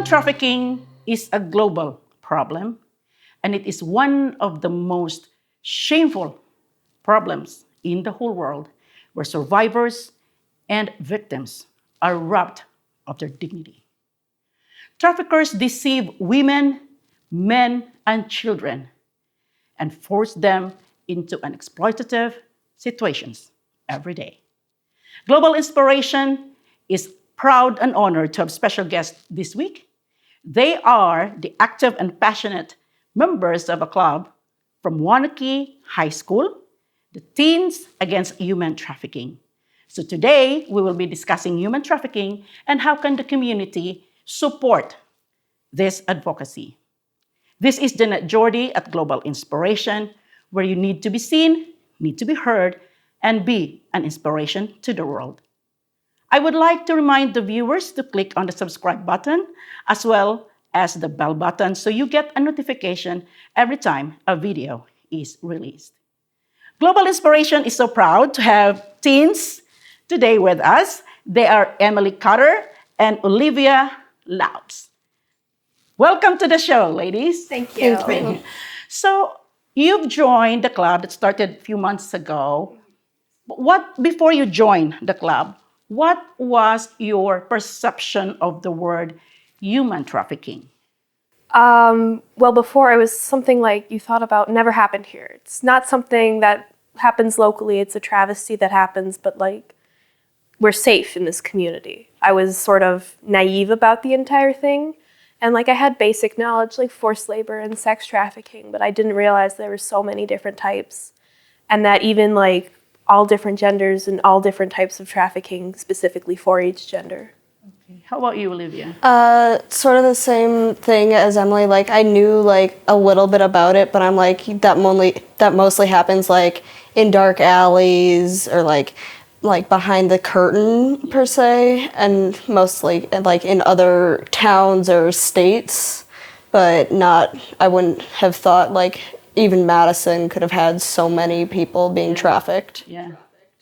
Human trafficking is a global problem, and it is one of the most shameful problems in the whole world where survivors and victims are robbed of their dignity. Traffickers deceive women, men, and children and force them into exploitative situations every day. Global Inspiration is proud and honored to have special guests this week. They are the active and passionate members of a club from Waunakee High School, the Teens Against Human Trafficking. So today, we will be discussing human trafficking and how can the community support this advocacy. This is Jeanette Jordy at Global Inspiration, where you need to be seen, need to be heard, and be an inspiration to the world. I would like to remind the viewers to click on the subscribe button as well as the bell button so you get a notification every time a video is released. Global Inspiration is so proud to have teens today with us. They are Emily Cutter and Olivia Laubs. Welcome to the show, ladies. Thank you. Thank you. So you've joined the club that started a few months ago. Before you joined the club, what was your perception of the word human trafficking? Well, before it was something like you thought about never happened here. It's not something that happens locally. It's a travesty that happens, but like we're safe in this community. I was sort of naive about the entire thing. And like I had basic knowledge like forced labor and sex trafficking, but I didn't realize there were so many different types. And that even like all different genders and all different types of trafficking specifically for each gender. Okay. How about you, Olivia? Sort of the same thing as Emily. Like I knew like a little bit about it, but I'm like that mostly happens like in dark alleys or like behind the curtain per se, and mostly like in other towns or states, but not. I wouldn't have thought like even Madison could have had so many people being trafficked. Yeah,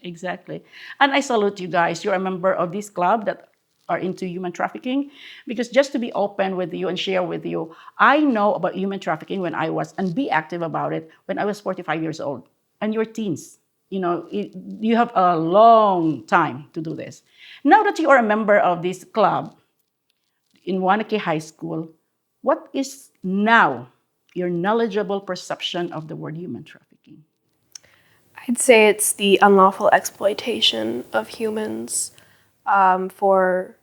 exactly. And I salute you guys. You're a member of this club that are into human trafficking, because just to be open with you and share with you, I know about human trafficking and be active about it when I was 45 years old. And you're teens. You know, you have a long time to do this. Now that you are a member of this club in Waunakee High School, what is now your knowledgeable perception of the word human trafficking? I'd say it's the unlawful exploitation of humans for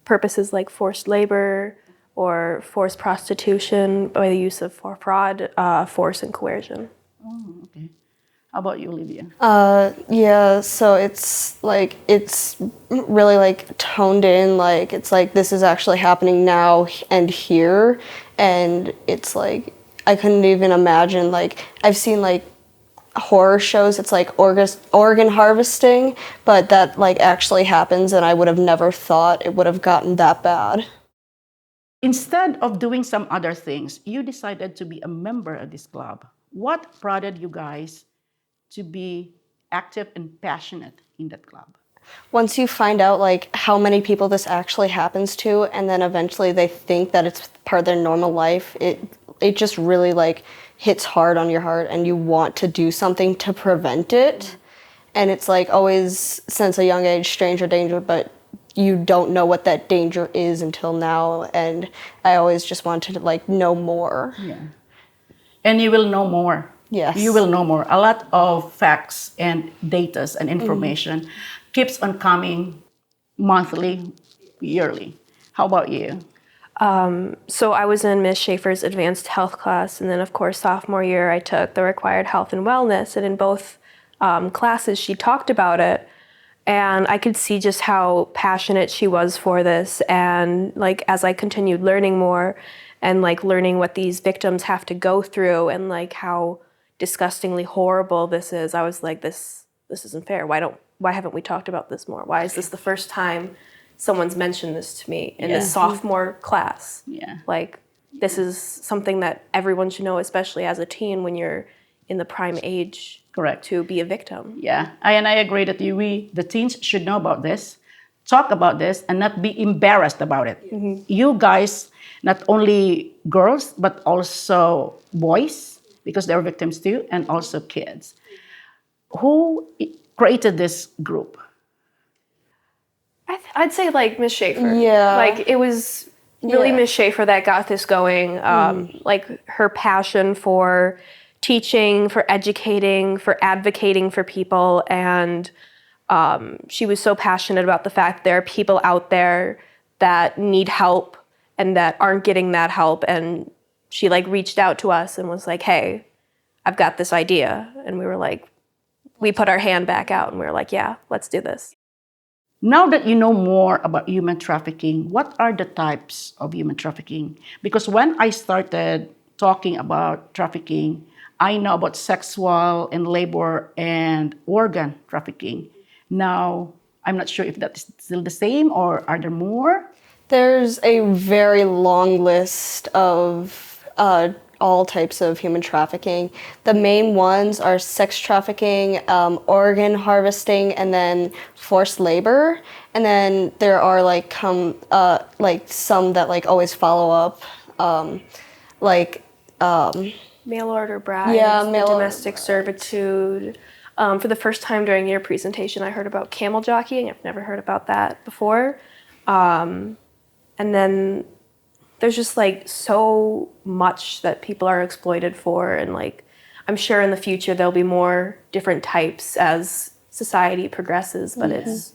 purposes like forced labor or forced prostitution by the use of fraud, force, and coercion. Oh, okay. How about you, Olivia? Yeah, so it's really like toned in, like it's like this is actually happening now and here, and it's like I couldn't even imagine, like I've seen like horror shows, it's like organ harvesting, but that like actually happens, and I would have never thought it would have gotten that bad. Instead of doing some other things, you decided to be a member of this club. What prodded you guys to be active and passionate in that club? Once you find out like how many people this actually happens to, and then eventually they think that it's part of their normal life, it just really like hits hard on your heart, and you want to do something to prevent it. And it's like always since a young age, stranger danger, but you don't know what that danger is until now. And I always just wanted to like know more. Yeah. And you will know more. Yes. You will know more. A lot of facts and data and information keeps on coming monthly, yearly. How about you? So I was in Miss Schaefer's advanced health class, and then of course sophomore year I took the required health and wellness, and in both classes she talked about it, and I could see just how passionate she was for this. And like as I continued learning more and like learning what these victims have to go through and like how disgustingly horrible this is, I was like, this isn't fair. Why haven't we talked about this more? Why is this the first time someone's mentioned this to me in this sophomore class? Yeah. Like this is something that everyone should know, especially as a teen when you're in the prime age. Correct. To be a victim. Yeah, and I agree that we, the teens, should know about this. talk about this and not be embarrassed about it. You guys, not only girls, but also boys, because they're victims too, and also kids. Who created this group? I'd say like Miss Schaefer. Yeah. Like it was really Yeah. Miss Schaefer that got this going. Like her passion for teaching, for educating, for advocating for people, and she was so passionate about the fact there are people out there that need help and that aren't getting that help. And she like reached out to us and was like, "Hey, I've got this idea," and we were like, we put our hand back out and we were like, "Yeah, let's do this." Now that you know more about human trafficking, what are the types of human trafficking? Because when I started talking about trafficking, I know about sexual and labor and organ trafficking. Now, I'm not sure if that is still the same or are there more? There's a very long list of all types of human trafficking. The main ones are sex trafficking, organ harvesting, and then forced labor. And then there are like some that like always follow up, like Mail order brides, Yeah, the mail- domestic servitude. For the first time during your presentation, I heard about camel jockeying. I've never heard about that before. And then there's just like so much that people are exploited for. And like, I'm sure in the future there'll be more different types as society progresses, but it's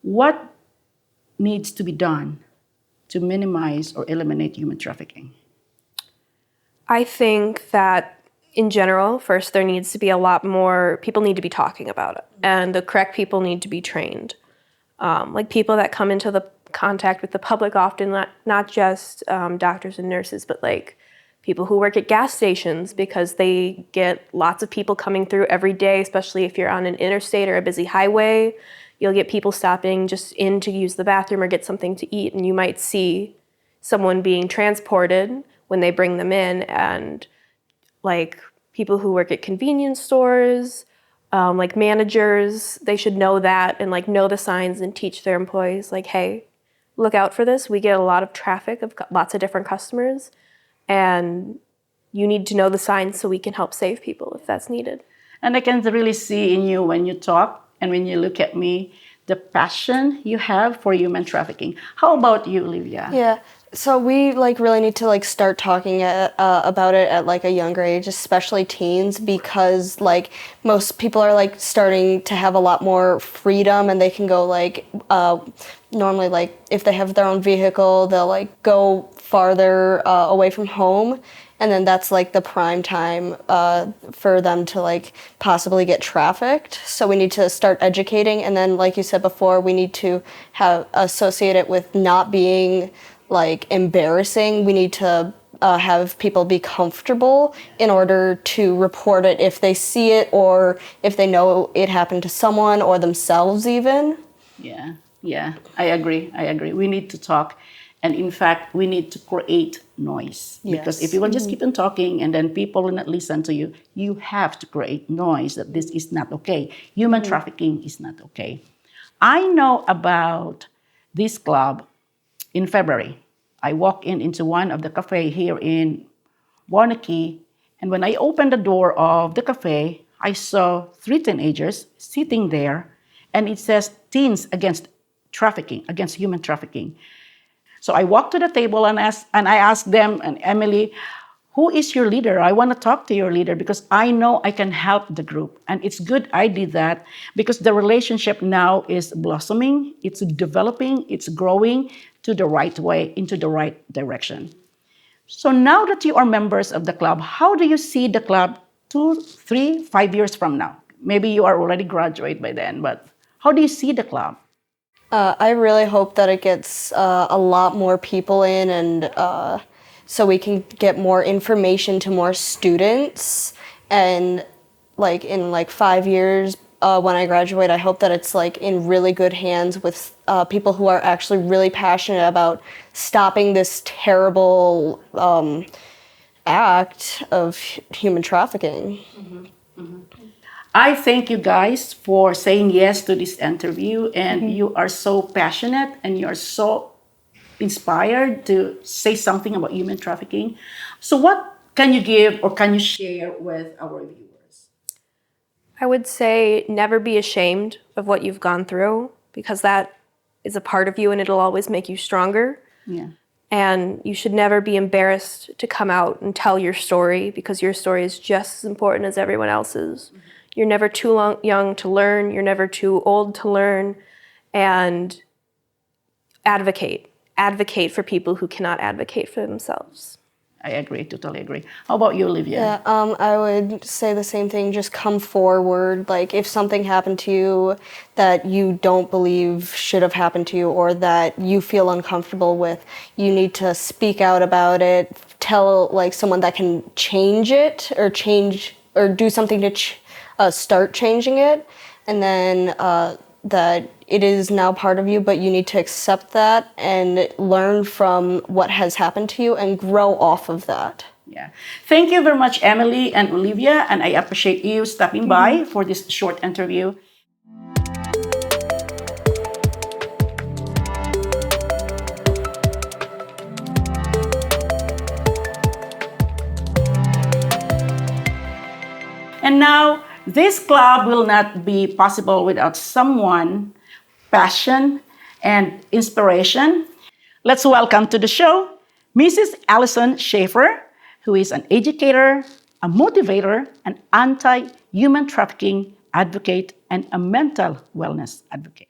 What needs to be done to minimize or eliminate human trafficking? I think that in general, first, there needs to be a lot more, people need to be talking about it, and the correct people need to be trained. Like people that come into the contact with the public often, not just doctors and nurses, but like people who work at gas stations, because they get lots of people coming through every day, especially if you're on an interstate or a busy highway. You'll get people stopping just in to use the bathroom or get something to eat, and you might see someone being transported when they bring them in. And like people who work at convenience stores, like managers, they should know that and like know the signs and teach their employees like, hey, look out for this. We get a lot of traffic of lots of different customers, and you need to know the signs so we can help save people if that's needed. And I can really see in you when you talk and when you look at me, the passion you have for human trafficking. How about you, Olivia? Yeah. So we like really need to like start talking about it at like a younger age, especially teens, because like most people are like starting to have a lot more freedom, and they can go like normally like if they have their own vehicle, they'll like go farther away from home. And then that's like the prime time for them to like possibly get trafficked. So we need to start educating. And then like you said before, we need to have associate it with not being like embarrassing. We need to have people be comfortable in order to report it if they see it or if they know it happened to someone or themselves even. Yeah, I agree. We need to talk. And in fact, we need to create noise. Because if you will just keep on talking and then people will not listen to you, you have to create noise that this is not okay. Human trafficking is not okay. I know about this club in February. I walked into one of the cafe here in Waunakee, and when I opened the door of the cafe, I saw 3 teenagers sitting there, and it says Teens Against Trafficking, against human trafficking. So I walked to the table and I asked them, and Emily, who is your leader? I want to talk to your leader because I know I can help the group. And it's good I did that because the relationship now is blossoming, it's developing, it's growing to the right way, into the right direction. So now that you are members of the club, how do you see the club 2, 3, 5 years from now? Maybe you are already graduate by then, but how do you see the club? I really hope that it gets a lot more people in, and so we can get more information to more students. And like in like 5 years, when I graduate, I hope that it's like in really good hands with people who are actually really passionate about stopping this terrible act of human trafficking. I thank you guys for saying yes to this interview, and you are so passionate and you are so inspired to say something about human trafficking. So, what can you give or can you share with our viewers? I would say never be ashamed of what you've gone through, because that is a part of you and it'll always make you stronger. Yeah. And you should never be embarrassed to come out and tell your story, because your story is just as important as everyone else's. You're never too young to learn. You're never too old to learn. And advocate. Advocate for people who cannot advocate for themselves. I agree, totally agree. How about you, Olivia? Yeah, I would say the same thing. Just come forward. Like, if something happened to you that you don't believe should have happened to you, or that you feel uncomfortable with, you need to speak out about it. Tell like someone that can change it, or do something to start changing it, and then that it is now part of you, but you need to accept that and learn from what has happened to you and grow off of that. Yeah. Thank you very much, Emily and Olivia, and I appreciate you stopping by for this short interview. And now, this club will not be possible without someone, passion, and inspiration. Let's welcome to the show Mrs. Alison Schaefer, who is an educator, a motivator, an anti-human trafficking advocate, and a mental wellness advocate.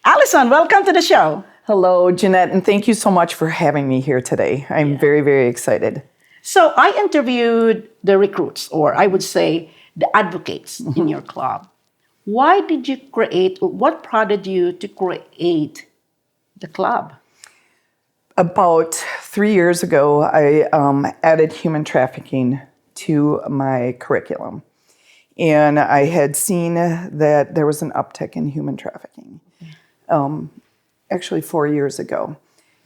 Alison, welcome to the show. Hello, Jeanette, and thank you so much for having me here today. I'm very, very excited. So I interviewed the recruits, or I would say the advocates in your club. Why did you create, or what prompted you to create the club? About 3 years ago, I added human trafficking to my curriculum. And I had seen that there was an uptick in human trafficking, actually 4 years ago.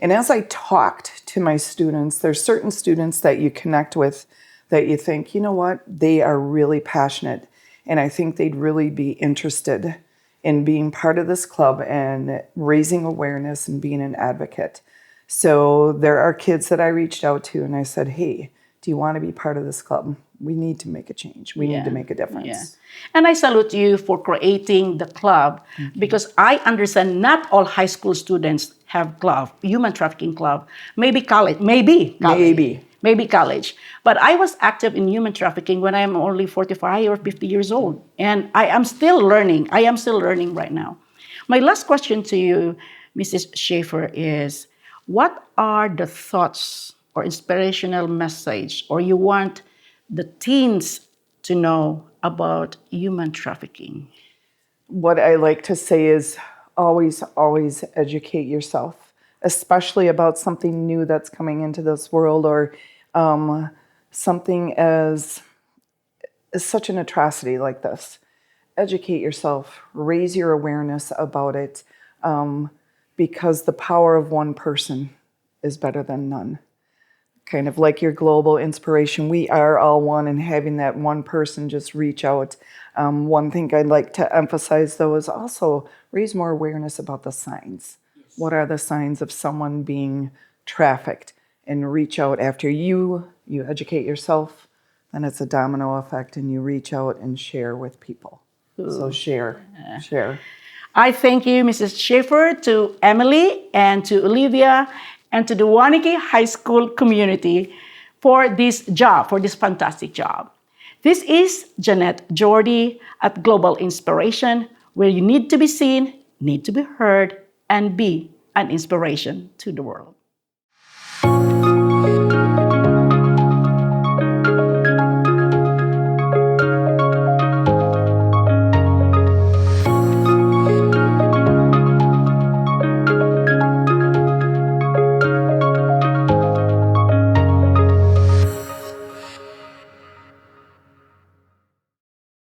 And as I talked to my students, there's certain students that you connect with that you think, you know what, they are really passionate. And I think they'd really be interested in being part of this club and raising awareness and being an advocate. So there are kids that I reached out to and I said, hey, do you want to be part of this club? We need to make a change. We need to make a difference. Yeah. And I salute you for creating the club, because I understand not all high school students have club, human trafficking club. Maybe college, maybe college. But I was active in human trafficking when I'm only 45 or 50 years old. And I am still learning. I am still learning right now. My last question to you, Mrs. Schaefer, is what are the thoughts or inspirational message, or you want the teens to know about human trafficking? What I like to say is always, always educate yourself, especially about something new that's coming into this world, or something as such an atrocity like this. Educate yourself, raise your awareness about it, because the power of one person is better than none. Kind of like your global inspiration, we are all one, and having that one person just reach out. One thing I'd like to emphasize, though, is also raise more awareness about the signs. Yes. What are the signs of someone being trafficked? And reach out after you educate yourself, then it's a domino effect, and you reach out and share with people. Ooh. So share. I thank you, Mrs. Schaefer, to Emily, and to Olivia, and to the Waunakee High School community for this job, for this fantastic job. This is Jeanette Jordy at Global Inspiration, where you need to be seen, need to be heard, and be an inspiration to the world.